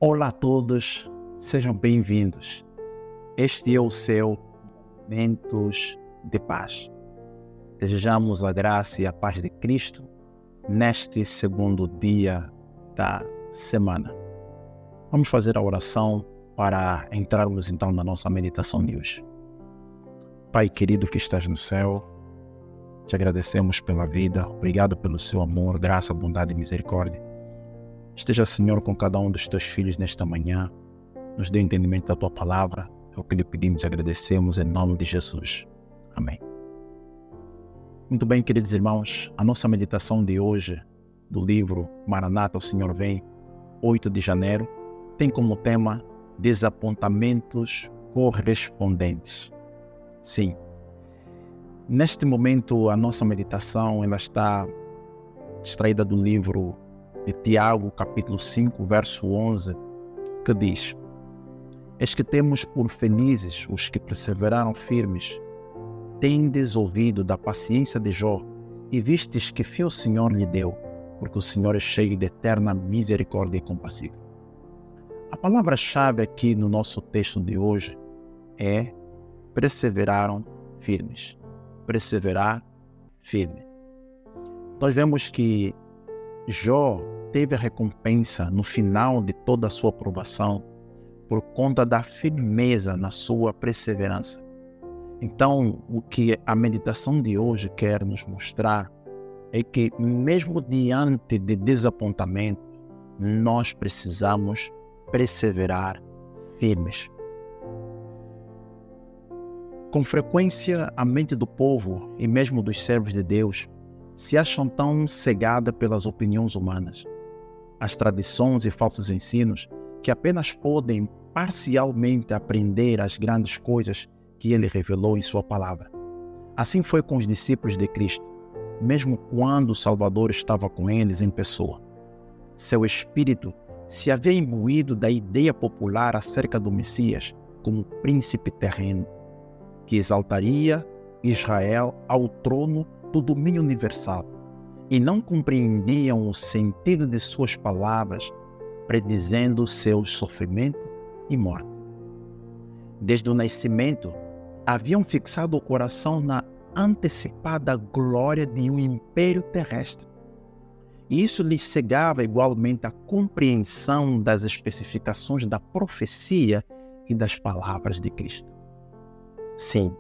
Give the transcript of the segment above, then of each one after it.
Olá a todos, sejam bem-vindos. Este é o seu Momentos de Paz. Desejamos a graça e a paz de Cristo neste segundo dia da semana. Vamos fazer a oração para entrarmos então na nossa meditação de hoje. Pai querido que estás no céu, te agradecemos pela vida, obrigado pelo seu amor, graça, bondade e misericórdia. Esteja, Senhor, com cada um dos teus filhos nesta manhã, nos dê entendimento da tua palavra, é o que lhe pedimos e agradecemos em nome de Jesus. Amém. Muito bem, queridos irmãos, a nossa meditação de hoje, do livro Maranata, o Senhor Vem, 8 de janeiro, tem como tema desapontamentos correspondentes. Sim, neste momento a nossa meditação ela está extraída do livro de Tiago, capítulo 5, verso 11, que diz: Eis que temos por felizes os que perseveraram firmes. Tendes ouvido da paciência de Jó, e vistes que fim o Senhor lhe deu, porque o Senhor é cheio de eterna misericórdia e compassivo. A palavra-chave aqui no nosso texto de hoje é perseveraram firmes. Perseverar firme. Nós vemos que Jó teve a recompensa no final de toda a sua provação por conta da firmeza na sua perseverança. Então, o que a meditação de hoje quer nos mostrar é que mesmo diante de desapontamento, nós precisamos perseverar firmes. Com frequência, a mente do povo e mesmo dos servos de Deus se acham tão cegada pelas opiniões humanas, as tradições e falsos ensinos, que apenas podem parcialmente aprender as grandes coisas que ele revelou em sua palavra. Assim foi com os discípulos de Cristo, mesmo quando o Salvador estava com eles em pessoa. Seu espírito se havia imbuído da ideia popular acerca do Messias como príncipe terreno, que exaltaria Israel ao trono do domínio universal, e não compreendiam o sentido de suas palavras, predizendo seu sofrimento e morte. Desde o nascimento, haviam fixado o coração na antecipada glória de um império terrestre. E isso lhes cegava igualmente a compreensão das especificações da profecia e das palavras de Cristo. Sim,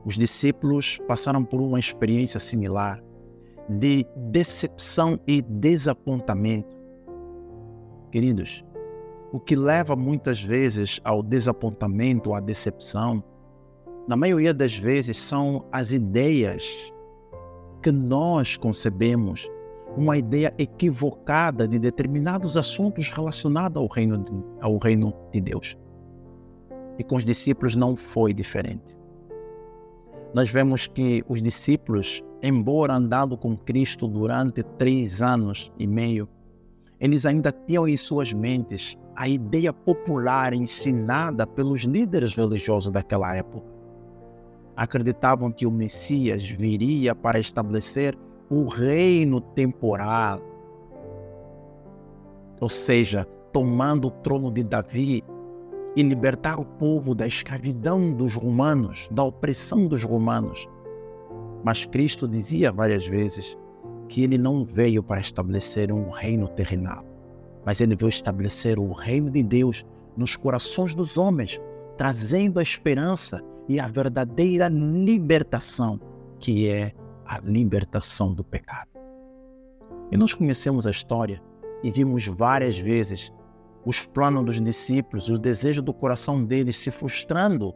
os discípulos passaram por uma experiência similar de decepção e desapontamento. Queridos, o que leva muitas vezes ao desapontamento ou à decepção, na maioria das vezes são as ideias que nós concebemos, uma ideia equivocada de determinados assuntos relacionados ao reino de Deus. E com os discípulos não foi diferente. Nós vemos que os discípulos, embora andando com Cristo durante 3 anos e meio, eles ainda tinham em suas mentes a ideia popular ensinada pelos líderes religiosos daquela época. Acreditavam que o Messias viria para estabelecer o reino temporal, ou seja, tomando o trono de Davi e libertar o povo da escravidão dos romanos, da opressão dos romanos. Mas Cristo dizia várias vezes que ele não veio para estabelecer um reino terrenal, mas ele veio estabelecer o reino de Deus nos corações dos homens, trazendo a esperança e a verdadeira libertação, que é a libertação do pecado. E nós conhecemos a história e vimos várias vezes os planos dos discípulos, o desejo do coração deles se frustrando.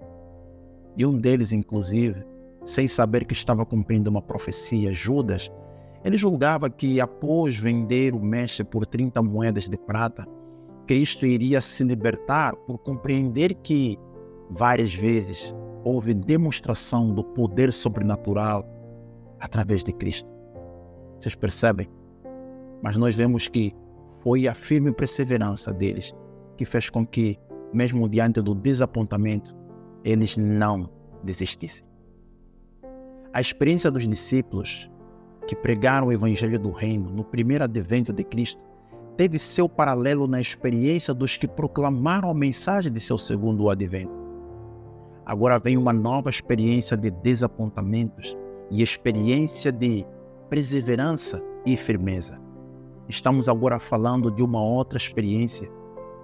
E um deles, inclusive, sem saber que estava cumprindo uma profecia, Judas, ele julgava que após vender o mestre por 30 moedas de prata, Cristo iria se libertar por compreender que várias vezes houve demonstração do poder sobrenatural através de Cristo. Vocês percebem? Mas nós vemos que foi a firme perseverança deles que fez com que, mesmo diante do desapontamento, eles não desistissem. A experiência dos discípulos que pregaram o Evangelho do Reino no primeiro advento de Cristo teve seu paralelo na experiência dos que proclamaram a mensagem de seu segundo advento. Agora vem uma nova experiência de desapontamentos e experiência de perseverança e firmeza. Estamos agora falando de uma outra experiência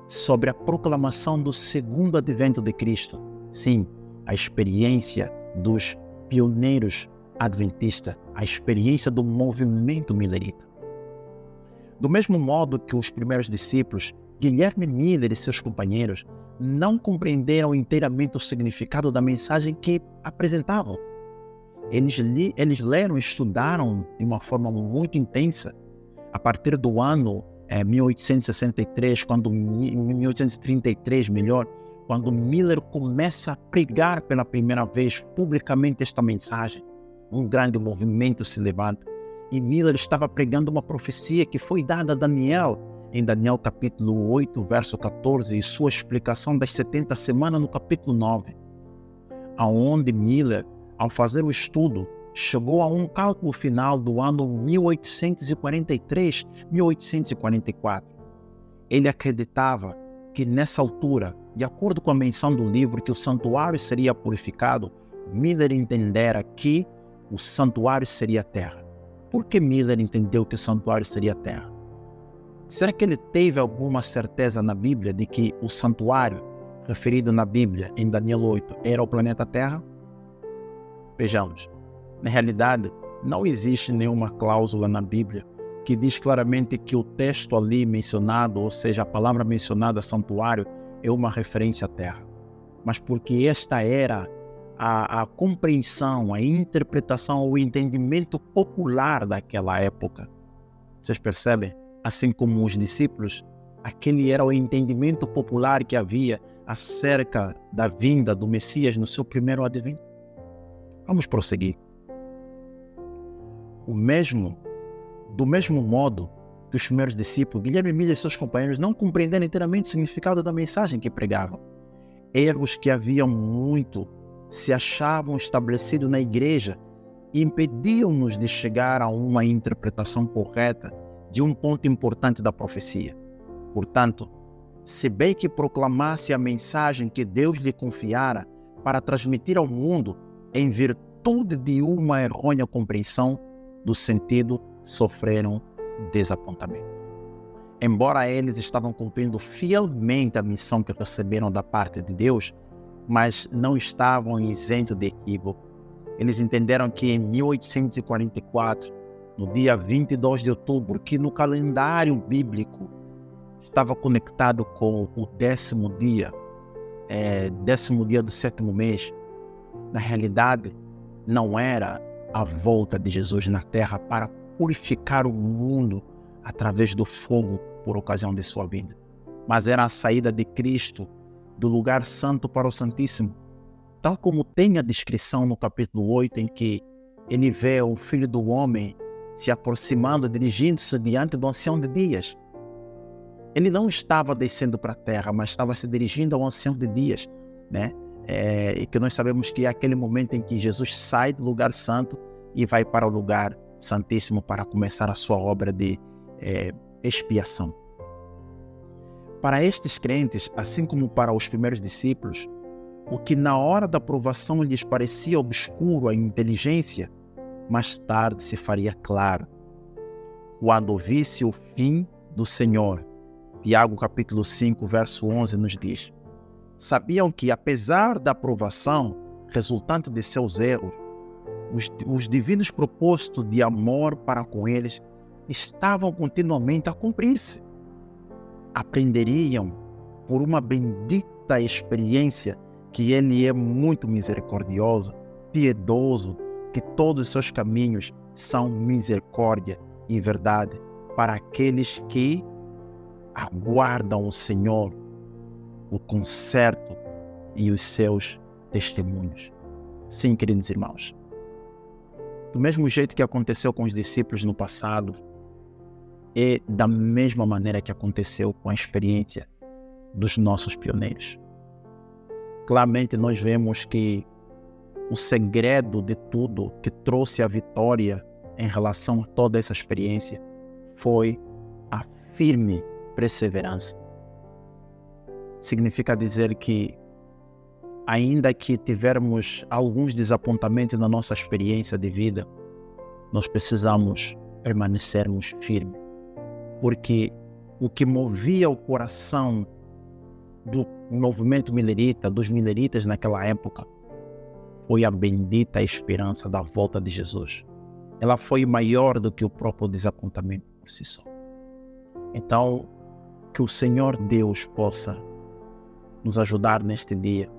sobre a proclamação do segundo advento de Cristo. Sim, a experiência dos pioneiros adventistas, a experiência do movimento millerita. Do mesmo modo que os primeiros discípulos, Guilherme Miller e seus companheiros, não compreenderam inteiramente o significado da mensagem que apresentavam. Eles leram e estudaram de uma forma muito intensa. A partir do ano 1863, 1833, quando Miller começa a pregar pela primeira vez publicamente esta mensagem, um grande movimento se levanta. E Miller estava pregando uma profecia que foi dada a Daniel, em Daniel capítulo 8, verso 14, e sua explicação das 70 semanas no capítulo 9, aonde Miller, ao fazer o estudo, chegou a um cálculo final do ano 1843, 1844. Ele acreditava que nessa altura, de acordo com a menção do livro que o santuário seria purificado, Miller entendera que o santuário seria a terra. Por que Miller entendeu que o santuário seria a terra? Será que ele teve alguma certeza na Bíblia de que o santuário, referido na Bíblia, em Daniel 8, era o planeta Terra? Vejamos, na realidade, não existe nenhuma cláusula na Bíblia que diz claramente que o texto ali mencionado, ou seja, a palavra mencionada, santuário, é uma referência à terra. Mas porque esta era a compreensão, a interpretação, o entendimento popular daquela época. Vocês percebem? Assim como os discípulos, aquele era o entendimento popular que havia acerca da vinda do Messias no seu primeiro advento. Vamos prosseguir. Do mesmo modo que os primeiros discípulos, Guilherme Miller e seus companheiros não compreenderam inteiramente o significado da mensagem que pregavam. Erros que haviam muito se achavam estabelecidos na igreja e impediam-nos de chegar a uma interpretação correta de um ponto importante da profecia. Portanto, se bem que proclamasse a mensagem que Deus lhe confiara para transmitir ao mundo, em virtude de uma errônea compreensão do sentido, sofreram desapontamento. Embora eles estavam cumprindo fielmente a missão que receberam da parte de Deus, mas não estavam isentos de equívoco. Eles entenderam que em 1844, no dia 22 de outubro, que no calendário bíblico estava conectado com o 10º dia, 10º dia do 7º mês, na realidade não era a volta de Jesus na terra para purificar o mundo através do fogo por ocasião de sua vinda, mas era a saída de Cristo do lugar santo para o Santíssimo, tal como tem a descrição no capítulo 8, em que ele vê o Filho do Homem se aproximando, dirigindo-se diante do Ancião de Dias. Ele não estava descendo para a terra, mas estava se dirigindo ao Ancião de Dias, né? E que nós sabemos que é aquele momento em que Jesus sai do lugar santo e vai para o lugar santíssimo para começar a sua obra de expiação. Para estes crentes, assim como para os primeiros discípulos, o que na hora da provação lhes parecia obscuro à inteligência, mais tarde se faria claro. Quando visse o fim do Senhor, Tiago capítulo 5, verso 11 nos diz: sabiam que, apesar da provação resultante de seus erros, os divinos propósitos de amor para com eles estavam continuamente a cumprir-se. Aprenderiam por uma bendita experiência que Ele é muito misericordioso, piedoso, que todos os seus caminhos são misericórdia e verdade para aqueles que aguardam o Senhor, o conserto e os seus testemunhos. Sim, queridos irmãos, do mesmo jeito que aconteceu com os discípulos no passado, e da mesma maneira que aconteceu com a experiência dos nossos pioneiros. Claramente nós vemos que o segredo de tudo que trouxe a vitória em relação a toda essa experiência foi a firme perseverança. Significa dizer que, ainda que tivermos alguns desapontamentos na nossa experiência de vida, nós precisamos permanecermos firmes, porque o que movia o coração do movimento milerita, dos mileritas naquela época, foi a bendita esperança da volta de Jesus. Ela foi maior do que o próprio desapontamento por si só. Então, que o Senhor Deus possa nos ajudar neste dia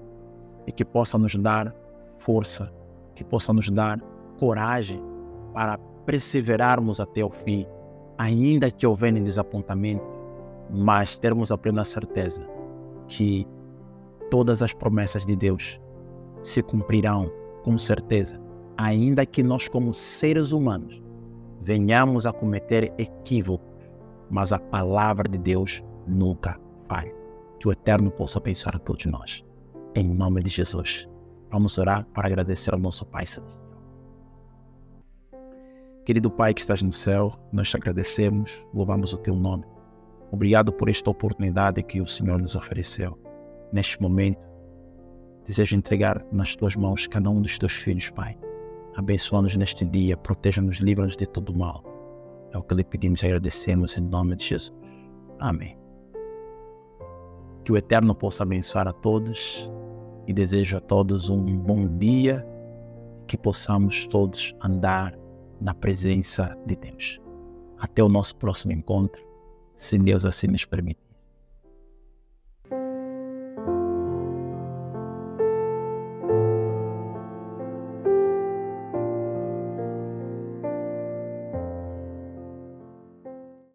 e que possa nos dar força, que possa nos dar coragem para perseverarmos até o fim, ainda que houver desapontamento, mas termos a plena certeza que todas as promessas de Deus se cumprirão com certeza, ainda que nós como seres humanos venhamos a cometer equívocos, mas a palavra de Deus nunca falha. Que o Eterno possa abençoar a todos nós. Em nome de Jesus. Vamos orar para agradecer ao nosso Pai Celestial. Querido Pai que estás no céu, nós te agradecemos, louvamos o teu nome. Obrigado por esta oportunidade que o Senhor nos ofereceu. Neste momento, desejo entregar nas tuas mãos cada um dos teus filhos, Pai. Abençoa-nos neste dia, proteja-nos, livra-nos de todo mal. É o que lhe pedimos e agradecemos em nome de Jesus. Amém. Que o Eterno possa abençoar a todos e desejo a todos um bom dia, que possamos todos andar na presença de Deus. Até o nosso próximo encontro, se Deus assim nos permitir.